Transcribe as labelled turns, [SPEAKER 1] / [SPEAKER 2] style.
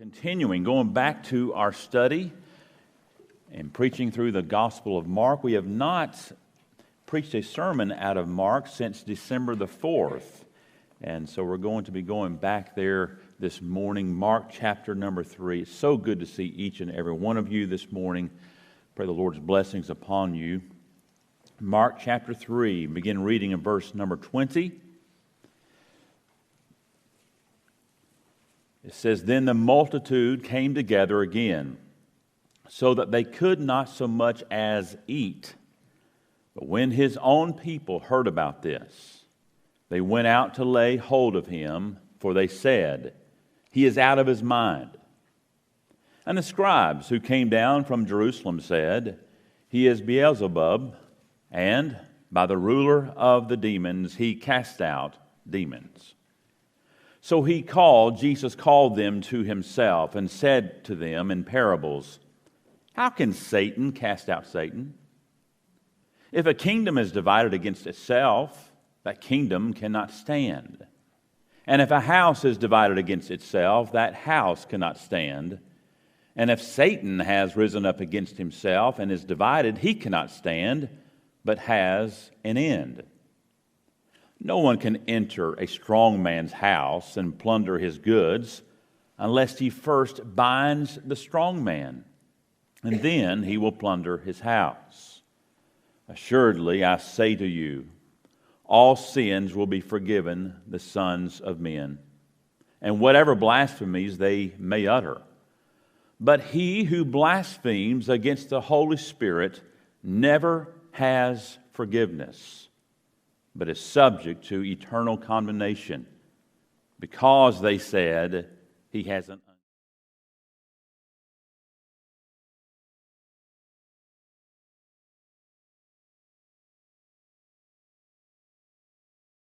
[SPEAKER 1] Continuing, going back to our study and preaching through the Gospel of Mark. We have not preached a sermon out of Mark since December the 4th. And so we're going to be going back there this morning, Mark chapter number 3. It's so good to see each and every one of you this morning. Pray the Lord's blessings upon you. Mark chapter 3, begin reading in verse number 20. It says, "Then the multitude came together again, so that they could not so much as eat. But when his own people heard about this, they went out to lay hold of him, for they said, 'He is out of his mind.' And the scribes who came down from Jerusalem said, 'He is Beelzebub, and by the ruler of the demons he casts out demons.' So Jesus called them to himself and said to them in parables, 'How can Satan cast out Satan? If a kingdom is divided against itself, that kingdom cannot stand. And if a house is divided against itself, that house cannot stand. And if Satan has risen up against himself and is divided, he cannot stand, but has an end. No one can enter a strong man's house and plunder his goods unless he first binds the strong man, and then he will plunder his house. Assuredly, I say to you, all sins will be forgiven the sons of men, and whatever blasphemies they may utter. But he who blasphemes against the Holy Spirit never has forgiveness, but is subject to eternal condemnation, because they said he has an